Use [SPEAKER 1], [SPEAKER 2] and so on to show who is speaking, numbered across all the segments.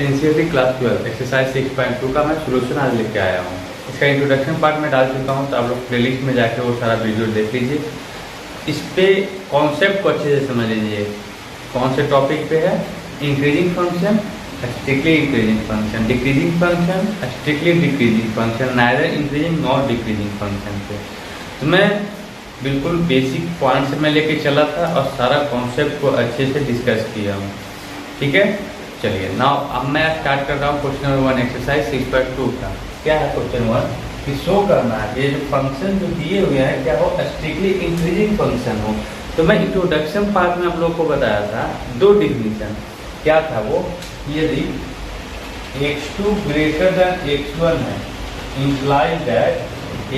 [SPEAKER 1] NCERT class 12 exercise 6.2 का मैं solution आज लेके आया हूँ। इसका इंट्रोडक्शन पार्ट में डाल चुका हूँ, तो आप लोग प्लेलिस्ट में जाके वो सारा वीडियो देख लीजिए। इस पे कॉन्सेप्ट को अच्छे से समझ लीजिए। कौन से टॉपिक पे है? Increasing function, strictly increasing function, decreasing function, strictly decreasing function, neither increasing not decreasing function पे। तो मैं बिल्कुल बेसिक पॉइंट से मैं लेके चला था और सारा कॉन्सेप्ट को अच्छे से डिस्कस किया हूँ। ठीक है, चलिए नाउ अब मैं स्टार्ट कर रहा हूँ क्वेश्चन नंबर 1 एक्सरसाइज 6.2 का। क्या है क्वेश्चन 1 कि शो करना है ये जो फंक्शन जो दिए हुए हैं क्या हो स्ट्रिक्टली इंक्रीजिंग फंक्शन हो। तो मैं इंट्रोडक्शन पार्ट में आप लोगों को बताया था दो डिफिनीशन। क्या था वो? यदि x2 ग्रेटर देन x1 है imply that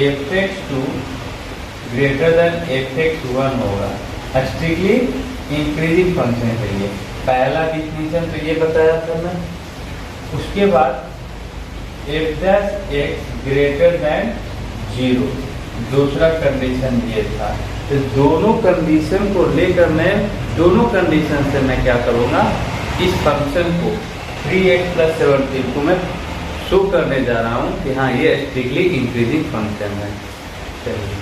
[SPEAKER 1] f(x2) greater than f(x1) होगा स्ट्रिक्टली इंक्रीजिंग फंक्शन के लिए। पहला डिफिनीशन तो ये बताया था मैं। उसके बाद f' ग्रेटर देन 0 दूसरा कंडीशन ये था। तो दोनों कंडीशन को लेकर मैं दोनों कंडीशन से मैं क्या करूँगा, इस फंक्शन को 3x + 17 को मैं शो करने जा रहा हूँ कि हाँ ये स्ट्रिक्टली इंक्रीजिंग फंक्शन है। चलिए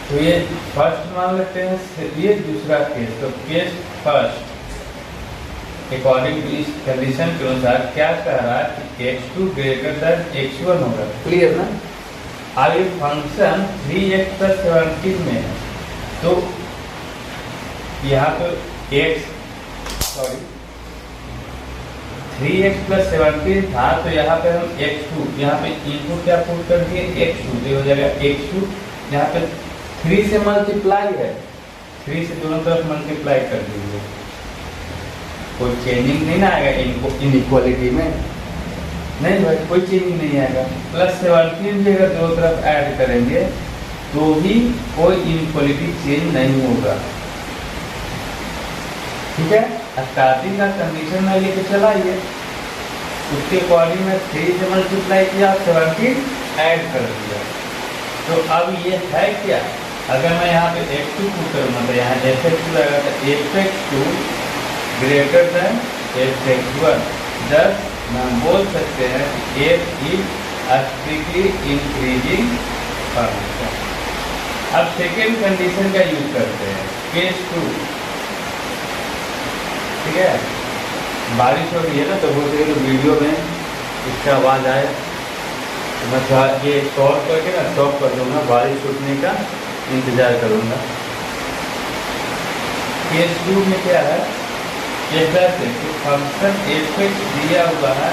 [SPEAKER 1] तो ये फर्स्ट मान लेते हैं, ये दूसरा केस। तो केस फर्स्ट अकॉर्डिंग टू इस कंडीशन के अनुसार क्या कह रहा है कि x2 ग्रेटर देन x1 होगा। क्लियर ना? अब ये फंक्शन 3x + 17 में है तो यहाँ तो 3x + 17 था तो यहाँ पे हम x2 यहाँ पे इनपुट क्या पुट कर दिए x2 ये हो जाएगा x2। यहाँ पे 3 से मल्टीप्लाई है, 3 से दोनों तरफ मल्टीप्लाई कर दीजिए। कोई चेंजिंग नहीं ना आएगा इनइक्वालिटी में, नहीं भाई कोई चेंजिंग नहीं आएगा। +17 भी अगर दोनों तरफ ऐड करेंगे तो भी कोई इनइक्वालिटी चेंज नहीं होगा। ठीक है, स्टार्टिंग का कंडीशन में लेके चलाइए, उसके अकॉर्डिंग में 3 से मल्टीप्लाई किया 17 ऐड कर दिया। तो अब ये है क्या, अगर मैं यहाँ पे x2 पुट करूँगा तो यहाँ f(x2) आएगा तो f(x2) ग्रेटर देन f(x1) दस हम बोल सकते हैं f is strictly increasing function. अब सेकेंड कंडीशन का यूज करते हैं, केस 2। ठीक है, बारिश हो रही है ना तो हो सके तो वीडियो में इसका आवाज़ आए तो मैं थोड़ा ये शॉर्ट करके ना स्टॉप कर दूँगा, बारिश छूटने का इंतज़ार करूँगा। केस 2 में क्या है, जैसे फंक्शन f(x) दिया हुआ है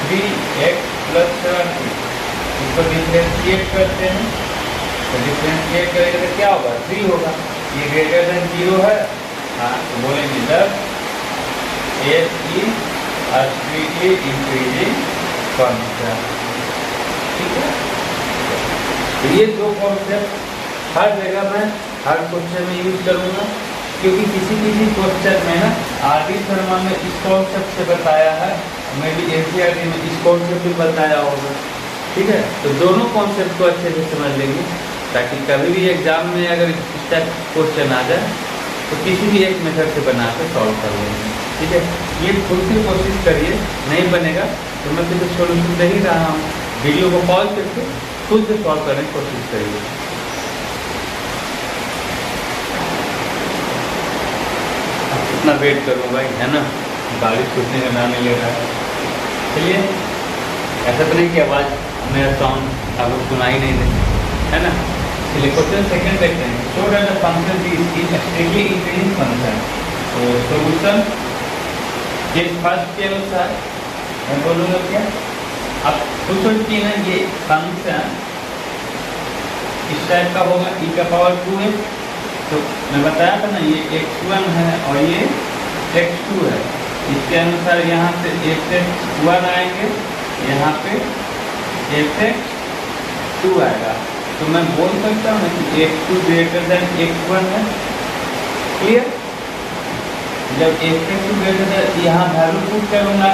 [SPEAKER 1] 3x + 17, इसको डिफरेंशिएट करते हैं। तो डिफरेंशिएट करेंगे तो क्या होगा, 3 होगा। ये ग्रेटर देन 0 है, हाँ तो बोलेंगे जब f is strictly increasing function. ठीक है, तो ये दो कॉन्सेप्ट हर जगह में हर क्वेश्चन में यूज करूँगा, क्योंकि किसी क्वेश्चन में ना आर.डी. शर्मा ने इस कॉन्सेप्ट से बताया है, मैं भी एनसीईआरटी में इस कॉन्सेप्ट भी बताया होगा। ठीक है, तो दोनों कॉन्सेप्ट को अच्छे से समझ लेंगे ताकि कभी भी एग्जाम में अगर इस टाइप क्वेश्चन आ जाए तो किसी भी एक मेथड से बना कर सॉल्व कर लेंगे। ठीक है, ये खुद से कोशिश करिए, नहीं बनेगा तो मैं फिर सोल्यूशन दे ही रहा हूँ, वीडियो को पॉज करके खुद से सॉल्व करने की कोशिश करिए। इतना वेट करूँ भाई, है ना, बारिश छूटने का नाम नहीं ले रहा है। चलिए, ऐसा तो नहीं कि आवाज़ मेरा साउंड आपको सुनाई नहीं दे, है ना। चलिए क्वेश्चन सेकंड देखते हैं। Show that the function is strictly increasing function. तो सॉल्यूशन ये फर्स्ट के अनुसार मैं बोलूँगा क्या, अब खुद सोचिए ना, ये फंक्शन इस टाइप का होगा e⁻²x। तो मैं बताया था ना ये x1 है और ये x2 है। इसके अनुसार यहाँ से f(x1) आएंगे, यहाँ पे f(x2) आएगा। तो मैं बोल सकता हूँ कि x2 ग्रेटर देन x1 है। क्लियर? जब f(x2) ग्रेटर देन यहाँ वैल्यू पुट करूँगा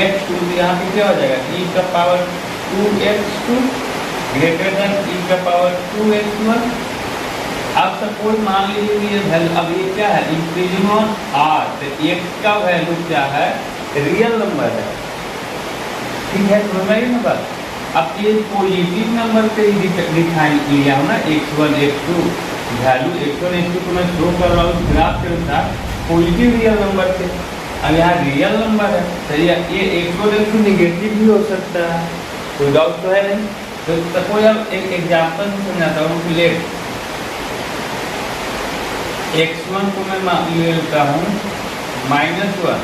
[SPEAKER 1] x2 तो यहाँ पे क्या हो जाएगा e⁻²x2 ग्रेटर देन e⁻²x1। अब सपोज मान लीजिए ये वैल्यू, अब ये क्या है इंक्रीजिंग ऑन r, तो x का वैल्यू क्या है रियल नंबर है, ठीक है, समझ में आई ना बात। अब ये पॉजिटिव नंबर पे ही दिखाई लिया हूँ ना, x1 x2 value x1 x2 को मैं शो कर रहा हूँ ग्राफ के अनुसार पॉजिटिव रियल नंबर से। अब यहाँ रियल नंबर है, सही है, ये x1 x2 निगेटिव भी हो सकता है, कोई डाउट तो है नहीं। तो सपोज अब एक एग्जाम्पल से समझाता हूँ। लेट x1 को मैं ले लेता हूँ -1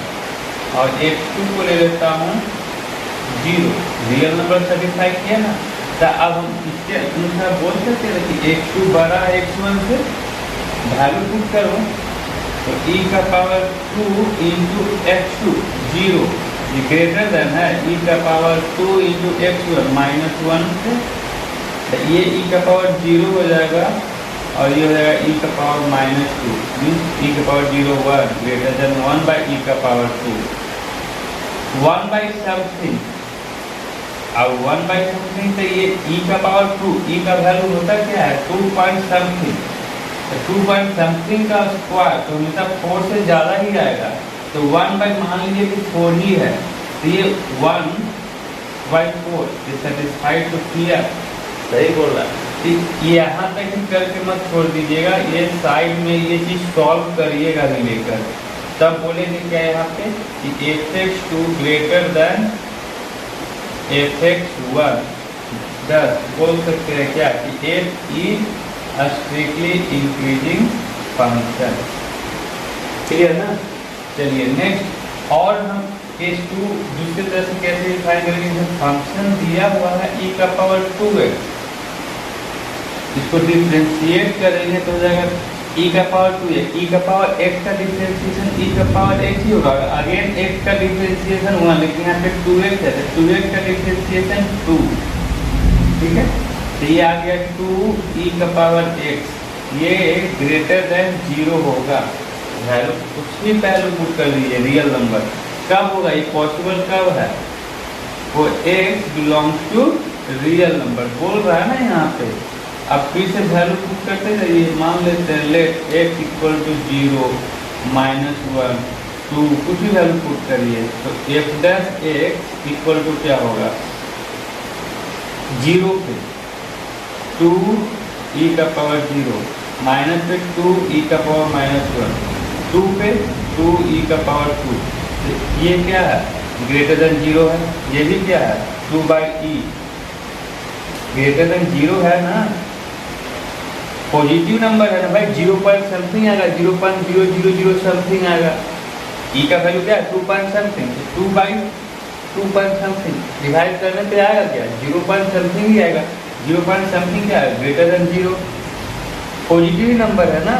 [SPEAKER 1] और x2 को ले लेता हूँ 0, रियल नंबर सेटिस्फाई किया ना। तो अब हम इसके अनुसार बोल सकते हैं कि x2 बड़ा है x1 से, वैल्यू पुट करूँ तो e का पावर 2 इंटू x2 0 ये ग्रेटर देन है e का पावर 2 इंटू x1 -1 से, तो ये e का पावर 0 हो जाएगा और ये हो जाएगा e का पावर -2 मीन्स e का power 0 1 greater than 1 by e का पावर 2 1 बाई समथिंग। अब 1 बाई समथिंग तो ये e का पावर 2, e का वैल्यू होता क्या है 2 पॉइंट समथिंग, तो 2 पॉइंट समथिंग का स्क्वायर तो हमेशा 4 से ज़्यादा ही आएगा। तो 1 बाई मान लीजिए कि 4 ही है, तो ये 1 बाई 4 ये सेटिस्फाइड तो किया, सही बोल रहा है। तो यहाँ तक ही करके मत छोड़ दीजिएगा, ये साइड में ये चीज़ सॉल्व करिएगा भी लेकर, तब बोलेंगे क्या यहाँ पे कि fx2 ग्रेटर देन fx1 10 बोल सकते हैं क्या कि f is strictly increasing function, clear ना। चलिए नेक्स्ट, और हम केस 2 दूसरी तरह से कैसे डिफाइन करेंगे। फंक्शन दिया हुआ है e का पावर 2x, इसको डिफरेंशिएट करेंगे तो हो जाएगा e का पावर 2x, e का पावर x का डिफरेंशिएशन e का पावर x ही होगा। अगेन x का डिफरेंशिएशन 1, लेकिन यहाँ पे 2x है तो 2x का डिफरेंशिएशन 2, ठीक है। तो ये आ गया 2 e का पावर x, ये ग्रेटर देन 0 होगा, वैल्यू कुछ भी पहले पुट कर लीजिए रियल नंबर। कब होगा ये पॉसिबल, कब है वो x belongs to real number बोल रहा है ना यहाँ पे। अब फिर से वैल्यू पुट करते रहिए, मान लेते हैं लेट x इक्वल टू 0 -1 2 कुछ भी वैल्यू पुट करिए तो f dash x equal to क्या होगा 0 पे 2 e का पावर 0 माइनस पे 2 e का पावर -1 2 पे 2 e का पावर 2, ये क्या है ग्रेटर देन 0 है, ये भी क्या है 2 बाई e ग्रेटर देन 0 है ना, पॉजिटिव नंबर है ना भाई, 0 पॉइंट समथिंग आएगा, 0.000 समथिंग आएगा। e का वैल्यू क्या है 2 point something, 2 by 2 point something divide करने पे आएगा क्या 0 पॉइंट समथिंग ही आएगा। 0 पॉइंट समथिंग क्या है ग्रेटर देन 0, पॉजिटिव नंबर है ना,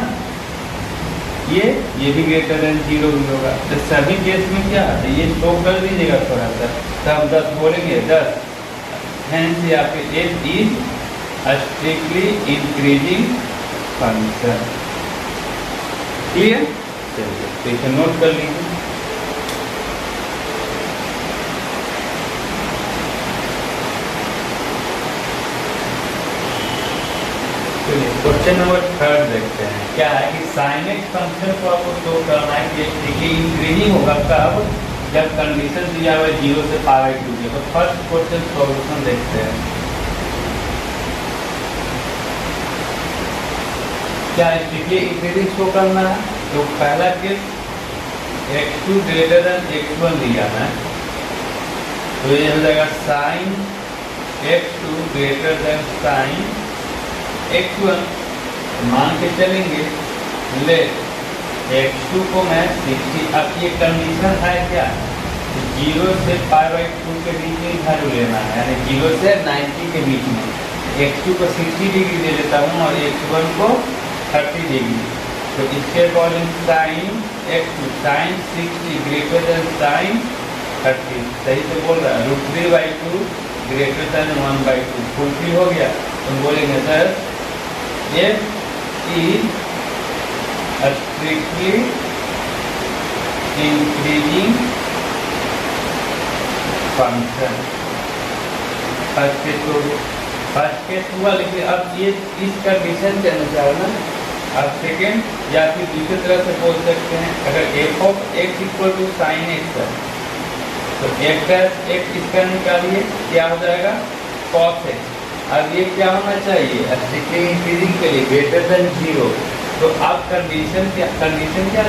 [SPEAKER 1] ये भी ग्रेटर देन 0 ही होगा। तो सभी केस में क्या है ये शो कर दीजिएगा थोड़ा सा, तब 10 बोलेंगे 10, हेंस यहाँ पे f is strictly increasing function, clear. चलिए तो इसे नोट कर लीजिए। क्वेश्चन नंबर 3 देखते हैं, क्या है कि sin x फंक्शन को आपको शो करना है कि स्ट्रिक्टली इंक्रीजिंग होगा कब, जब कंडीशन दिया हुआ है 0 से π/2 के। तो फर्स्ट क्वेश्चन सॉल्यूशन देखते हैं, क्या स्ट्रिक्टली इंक्रीजिंग शो करना है। तो पहला case x2 greater than x1 दिया है, तो ये हो जाएगा sin x2 greater than sin x1, मान के चलेंगे ले x2 को मैं 60, अब ये कंडीशन है क्या 0 से π/2 के बीच में वैल्यू लेना है, यानी 0 से 90 के बीच में। x2 को 60 डिग्री दे देता हूँ और x1 को 30 डिग्री, तो इसके according sin x2 sin 60 greater than sin 30, सही से बोल रहा है, √3/2 ग्रेटर देन 1/2 फुलफिल हो गया। तो बोलेंगे sir f is strictly increasing function। First case हुआ, लेकिन अब ये इस कंडीशन के अनुसार ना, अब सेकेंड या फिर दूसरी तरह से बोल सकते हैं, अगर f of x equal to sin x है तो एक इसका निकालिए, क्या हो जाएगा cos x। अब ये क्या होना चाहिए, स्ट्रिक्टली इंक्रीजिंग के लिए ग्रेटर देन 0। तो अब कंडीशन क्या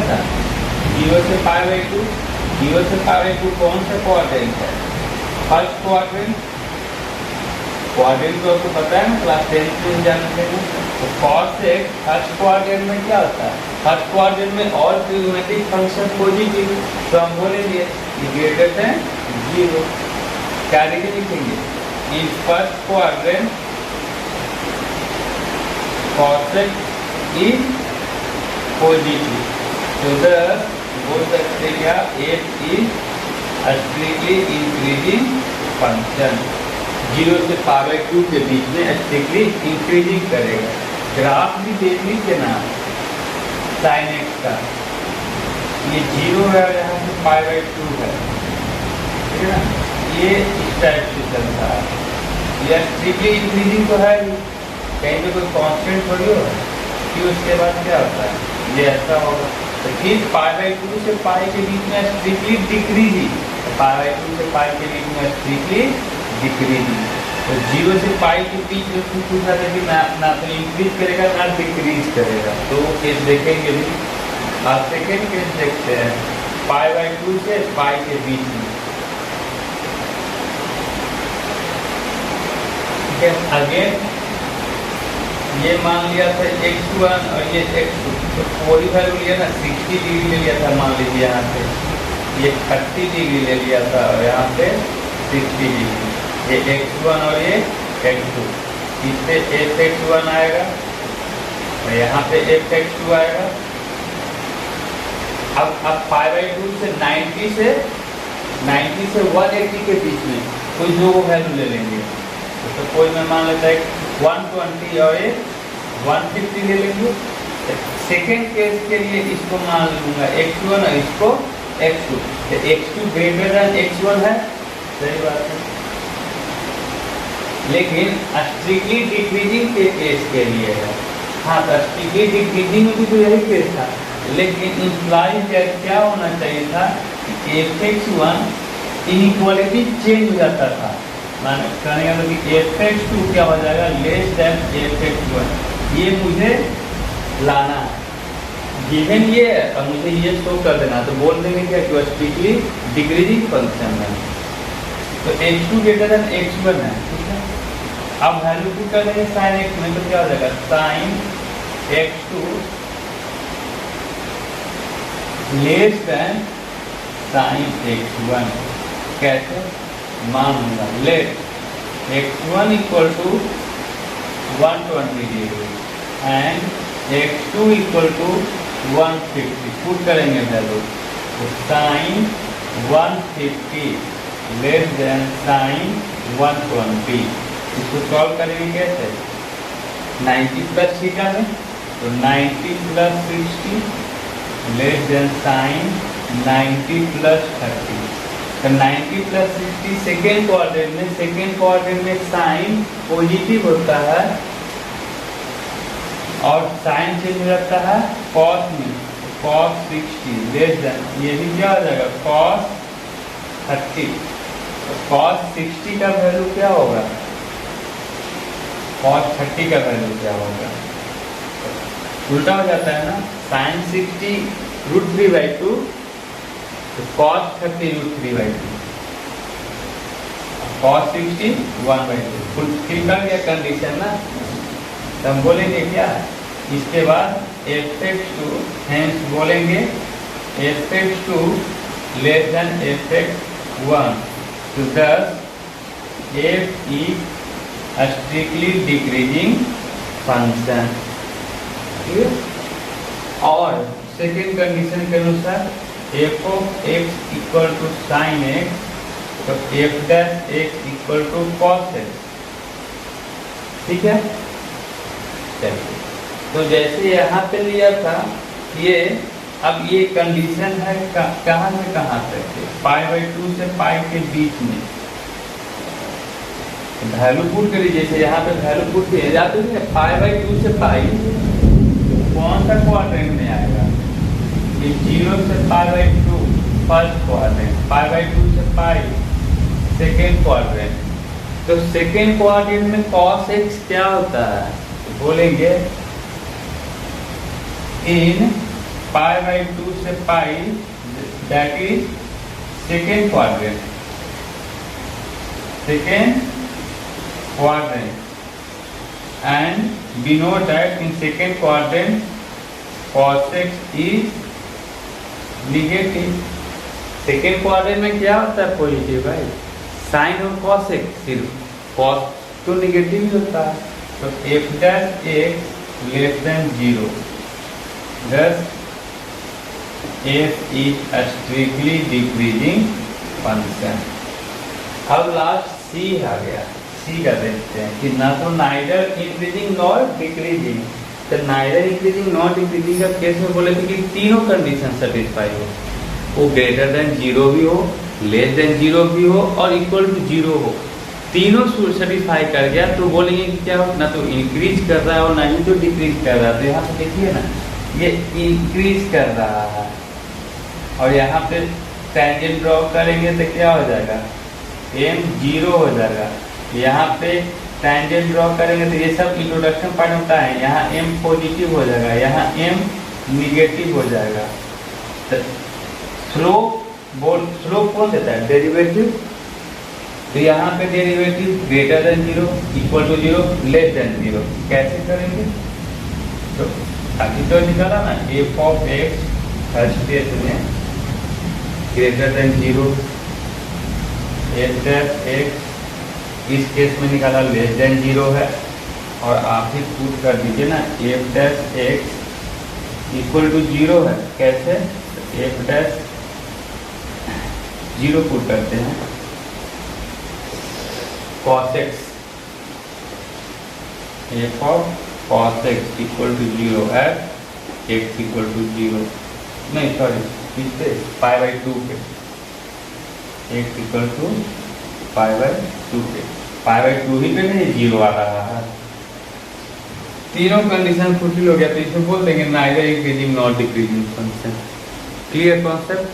[SPEAKER 1] था, 0 से π/2। 0 से π/2 कौन सा क्वाड्रेंट है, फर्स्ट क्वाड्रेंट। क्वाड्रेंट तो आपको पता है ना, क्लास 10 में जानते हैं। तो cos x फर्स्ट क्वाड्रेंट में क्या होता है, फर्स्ट क्वाड्रेंट में और ट्रिग्नोमेट्रिक फंक्शन पॉजिटिव, तो हम बोलेंगे ग्रेटर देन 0। क्या लिखेंगे, in first quadrant cos x is positive. तो thus बोल सकते क्या, f is strictly increasing function. 0 से π/2 के बीच में स्ट्रिक्टली इंक्रीजिंग करेगा। ग्राफ भी देख लीजिए ना sin x का, ये 0 है और यहाँ से π/2 है, ठीक है ना। ये इस टाइप से चलता है, ये स्ट्रिक्टली इंक्रीजिंग तो है ही, कहीं पे कोई कांस्टेंट थोड़ी होगा कि उसके बाद क्या होता है, ये ऐसा होगा। तो फिर π/2 से π के बीच में स्ट्रिक्टली डिक्रीजिंग, तो π/2 से π के बीच में स्ट्रिक्टली डिक्रीजिंग। तो 0 से π के बीच में पूछा था कि ना तो इंक्रीज करेगा ना डिक्रीज करेगा, तो वो केस देखेंगे भी। आप सेकेंड केस देखते हैं, π/2 से π के बीच में, ठीक है। अगेन ये मान लिया था x1 और ये x2, तो कोई वैल्यू लिया ना 60 डिग्री ले लिया था, मान लीजिए यहाँ पे ये 30 डिग्री ले लिया था और यहाँ पे 60 डिग्री, ये x1 और ये x2, इससे fx1 आएगा और यहाँ पे fx2 आएगा। अब π/2 से 90 से 180 के बीच में कोई दो वैल्यू ले लेंगे, तो कोई मैं मान लेता है 120 और ये 150 ले लेंगे। सेकेंड केस के लिए इसको मान लूंगा x1 और इसको x2, तो x2 ग्रेटर देन x1 है, सही बात है। लेकिन स्ट्रिक्टली डिक्रीजिंग के केस के लिए है, हाँ तो स्ट्रिक्टली डिक्रीजिंग में भी तो यही केस था, लेकिन इम्प्लाई क्या होना चाहिए था कि fx1 इनइक्वालिटी चेंज हो जाता था, माने कहने का मतलब कि fx2 क्या हो जाएगा, लेस देन fx1। ये मुझे लाना है, गिवन ये है और मुझे ये शो कर देना, तो बोल देंगे क्या कि स्ट्रिक्टली डिक्रीजिंग फंक्शन है। तो x2 ग्रेटर देन x1 है, ठीक है। अब वैल्यू पुट कर देंगे sin x में, तो क्या हो जाएगा sin x2 less than sin x1। कैसे मान लूंगा, let x1 equal to 120 degree and x2 equal to 150, put करेंगे वैल्यू, तो sin 150 लेस देन sin 120। इसको सॉल्व करेंगे कैसे, 90 प्लस थीटा में, तो 90 plus 60 less than sin 90 plus 30। तो 90 प्लस 60 सेकेंड क्वाड्रेंट में साइन पॉजिटिव होता है और साइन चेंज हो जाता है cos में, cos 60 लेस देन, ये भी क्या हो जाएगा cos 30। तो cos 60 का वैल्यू क्या होगा, cos 30 का वैल्यू क्या होगा, उल्टा हो जाता है ना, sin 60 √3/2, तो cos 30 √3/2, cos 60 1/2, फुल कर गया कंडीशन ना। तो हम बोलेंगे क्या, इसके बाद fx2, हेंस बोलेंगे fx2 लेस देन fx1, तो thus f is strictly decreasing function, ठीक है। और सेकेंड कंडीशन के अनुसार f of x equal to sine x, तो f dash x equal to cos x, ठीक है। चलिए, तो जैसे यहाँ पे लिया था ये, अब ये कंडीशन है कहाँ से कहाँ तक है, π/2 से π के बीच में वैल्यू पुट करिए। जैसे यहाँ पे वैल्यू पुट किया जाते हैं π/2 से π, कौन सा क्वाड्रेंट में आएगा, ये 0 से π/2 फर्स्ट क्वाड्रेंट, पाई बाई 2 से पाई सेकेंड क्वाड्रेंट। तो सेकेंड क्वाड्रेंट में cos x क्या होता है, तो बोलेंगे इन पाई बाई 2 से pi, that is second quadrant, and we know that in second quadrant cos x is negative। Second quadrant में क्या होता है पॉजिटिव भाई, साइन और cos x, सिर्फ cos तो निगेटिव ही होता है। तो f dash x less than 0, thus f is a strictly decreasing function। अब लास्ट c आ गया, c का देखते हैं कि ना तो नाइदर इंक्रीजिंग नॉर डिक्रीजिंग। तो नाइदर इंक्रीजिंग नॉर डिक्रीजिंग का केस में बोले थे कि तीनों कंडीशन सेटिस्फाई हो, वो ग्रेटर देन 0 भी हो, लेस देन 0 भी हो और इक्वल टू 0 हो, तीनों सेटिस्फाई कर गया तो बोलेंगे कि क्या हो, ना तो इंक्रीज कर रहा है और ना ही तो डिक्रीज कर रहा है। तो यहाँ पे देखिए ना, ये इंक्रीज कर रहा है और यहाँ पे टेंजेंट ड्रॉ करेंगे तो क्या हो जाएगा, m 0 हो जाएगा। यहाँ पे टेंजेंट ड्रॉ करेंगे तो ये सब इंट्रोडक्शन पार्ट होता है, यहाँ m पॉजिटिव हो जाएगा, यहाँ m निगेटिव हो जाएगा। तो स्लोप कौन देता है, डेरिवेटिव। तो यहाँ पे derivative greater than 0, equal to 0, less than 0 कैसे करेंगे, तो अभी तो निकाला ना, f of x first case में greater than 0, f dash x इस केस में निकाला लेस देन 0 है, और आप ही पुट कर दीजिए ना f dash x equal to 0 है, कैसे, f डैश 0 पुट करते हैं, cos x, f of cos x equal to 0 है, x इक्वल टू 0, नहीं सॉरी किससे, पाई बाई 2 पे, x इक्वल टू पाई बाई 2 पे, पाई बाई 2 ही पे नहीं 0 आ रहा है। तीनों कंडीशन फुलफिल हो गया तो इसमें बोल देंगे neither increasing not decreasing function. Clear concept,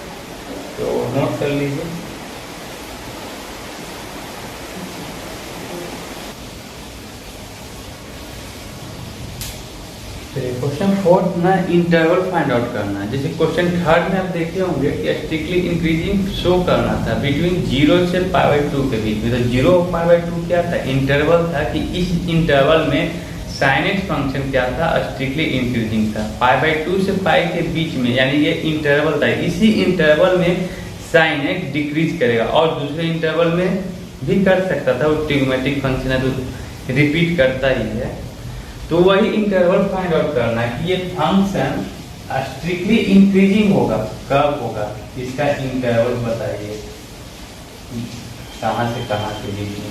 [SPEAKER 1] तो नोट कर लीजिए। क्वेश्चन 4 ना इंटरवल फाइंड आउट करना है। जैसे क्वेश्चन 3 में आप देखे होंगे कि स्ट्रिक्टली इंक्रीजिंग शो करना था बिटवीन 0 से पाई बाई 2 के बीच में। तो 0 और पाई बाई 2 क्या था, इंटरवल था कि इस इंटरवल में साइन एक्स फंक्शन क्या था, स्ट्रिक्टली इंक्रीजिंग था। पाई बाई 2 से पाई के बीच में, यानी ये इंटरवल था, इसी इंटरवल में साइन एक्स डिक्रीज करेगा और दूसरे इंटरवल में भी कर सकता था, वो ट्रिग्मेटिक फंक्शन है तो रिपीट करता ही है। तो वही इंटरवल फाइंड आउट करना है कि ये फंक्शन स्ट्रिक्टली इंक्रीजिंग होगा, कब होगा, इसका इंटरवल बताइए, कहाँ से कहाँ के बीच में,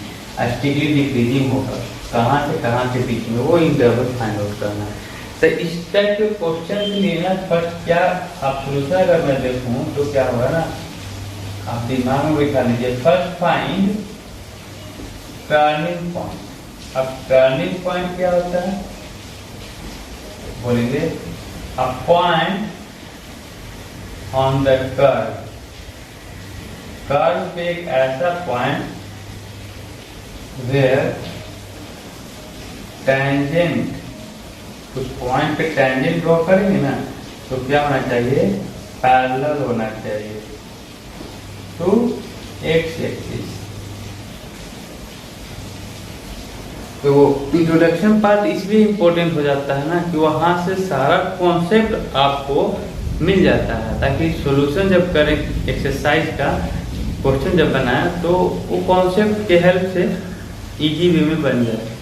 [SPEAKER 1] स्ट्रिक्टली डिक्रीजिंग होगा, कहाँ से कहाँ के बीच में, वो इंटरवल फाइंड आउट करना है। तो इस टाइप के क्वेश्चन के लिए ना फर्स्ट क्या आप सोचना, अगर मैं देखूँ तो क्या होगा ना, आप दिमाग में बैठा लीजिए, फर्स्ट फाइंड टर्निंग पॉइंट। अब टर्निंग पॉइंट क्या होता है, बोलेंगे a point on the curve, curve पे एक ऐसा पॉइंट वेयर टेंजेंट, उस पॉइंट पे टेंजेंट ड्रॉ करेंगे ना तो क्या होना चाहिए, पैरेलल होना चाहिए टू एक्स एक्सिस। तो इंट्रोडक्शन पार्ट इसलिए इम्पोर्टेंट हो जाता है ना कि वहाँ से सारा कॉन्सेप्ट आपको मिल जाता है, ताकि सॉल्यूशन जब करें एक्सरसाइज का क्वेश्चन जब बनाए तो वो कॉन्सेप्ट के हेल्प से इजी वे में बन जाए।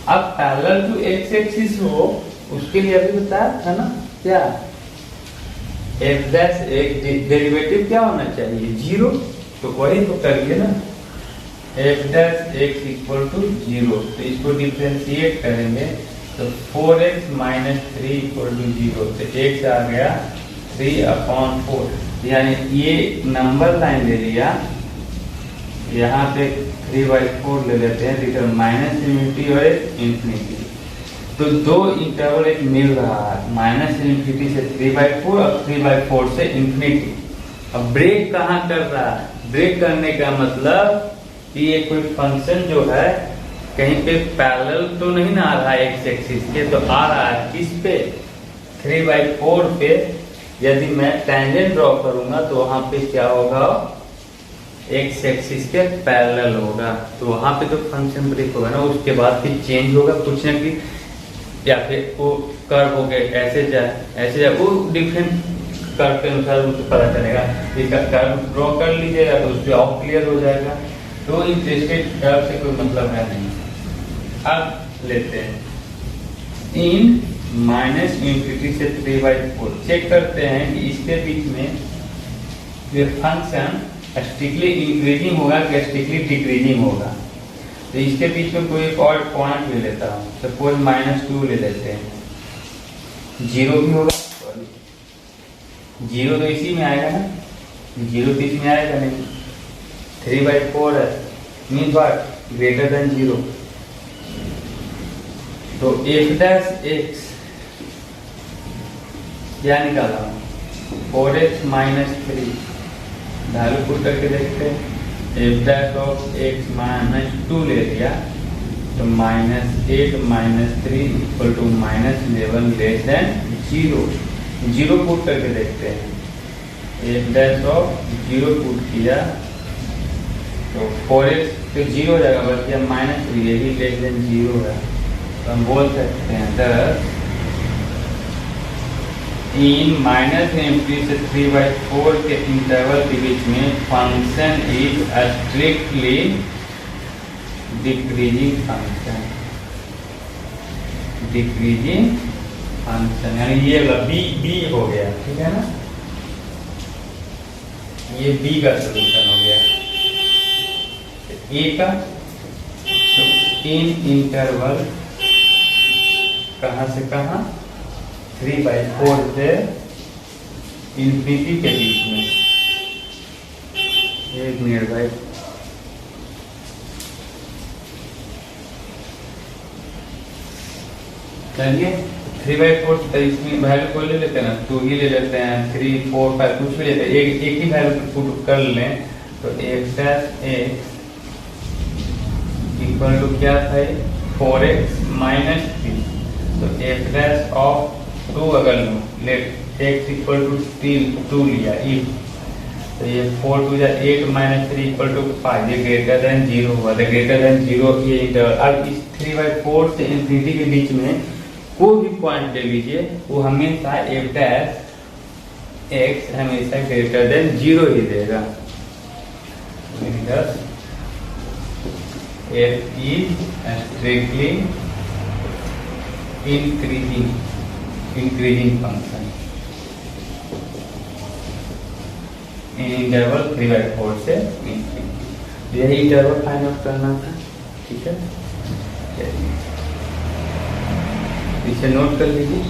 [SPEAKER 1] अब पैरेलल टू एक्स एक्सिस हो, उसके लिए अभी बताया था ना क्या, f डैश एक डेरिवेटिव क्या होना चाहिए, 0, तो वही तो करिए ना, f dash x equal to 0। तो इसको डिफरेंशिएट करेंगे तो 4x माइनस 3 इक्वल टू 0, तो x आ गया 3/4, यानी ये नंबर लाइन ले लिया, यहाँ पे 3/4 ले लेते हैं, रिटर्न माइनस इन्फिनिटी और इन्फिनिटी, तो दो इंटरवल एक मिल रहा है, माइनस इन्फिनिटी से 3/4 और 3/4 से इन्फिनिटी। अब ब्रेक कहाँ कर रहा है? ब्रेक करने का मतलब कि ये कोई फंक्शन जो है कहीं पे पैरेलल तो नहीं ना आ रहा है एक्स एक्सिस के, तो आ रहा है किस पे? 3/4 पे। यदि मैं टेंजेंट ड्रॉ करूंगा तो वहां पे क्या होगा? एक्स एक्सिस के पैरेलल होगा, तो वहां पे तो फंक्शन ब्रेक होगा ना। उसके बाद फिर चेंज होगा कुछ ना कि, या फिर वो कर्व हो गए ऐसे जाए वो डिफरेंट कर्व के अनुसार मुझे पता चलेगा। इसका कर्व ड्रॉ कर लीजिएगा तो उससे ऑफ क्लियर हो जाएगा। तो इंटरेस्टेड कर्व से कोई मतलब है नहीं। अब लेते हैं इन माइनस इन्फिनिटी से 3/4, चेक करते हैं कि इसके बीच में ये फंक्शन स्ट्रिक्टली इंक्रीजिंग होगा कि स्ट्रिक्टली डिक्रीजिंग होगा। तो इसके बीच में कोई एक और पॉइंट ले लेता हूँ, सपोज -2 ले लेते हैं। 0 भी होगा, 0 तो इसी में आएगा ना, 0 तो इसमें आएगा नहीं। 3/4 है, मीन्स व्हाट? Greater than 0। तो f' क्या निकाला हूँ? 4x - 3 वैल्यू पुट करके देखते हैं। f' ऑफ x - 2 ले लिया तो -8 - 3 = -11 लेस देन 0। 0 पुट करके देखते हैं। f' ऑफ 0 पुट किया तो 4x तो 0 हो जाएगा, बल्कि -3 यही लेस देन 0 है। तो हम बोल सकते हैं thus इन माइनस इन्फिनिटी से 3/4 के इंटरवल के बीच में function is strictly decreasing function. Decreasing function यानी ये बी हो गया, ठीक है ना? ये बी का सोल्यूशन हो गया। ए का तो इन इंटरवल कहाँ से कहाँ? 3/4 से इन्फिनिटी के बीच में। एक मिनट भाई, चलिए 3/4 तो इसमें वैल्यू को ले लेते हैं ना, 2 ही ले लेते हैं, 3, 4, 5 कुछ भी लेते हैं, एक ही वैल्यू पुट कर लें। तो f' इक्वल टू क्या था? 4x - 3। तो f' ऑफ 2 अगर लेट x = 2 लिया इफ, तो ये 4 2 8 - 3 = 5, ये ग्रेटर देन 0 हुआ। तो ग्रेटर देन 0 ये इंटरवल। अब इस 3/4 से इन्फिनिटी के बीच में कोई भी पॉइंट ले लीजिए, वो हमेशा f' x हमेशा ग्रेटर देन 0 ही देगा। f is strictly increasing function in interval 3/4 से इन्फिनिटी। यही इंटरवल फाइंड आउट करना था, ठीक है? इसे नोट कर लीजिए।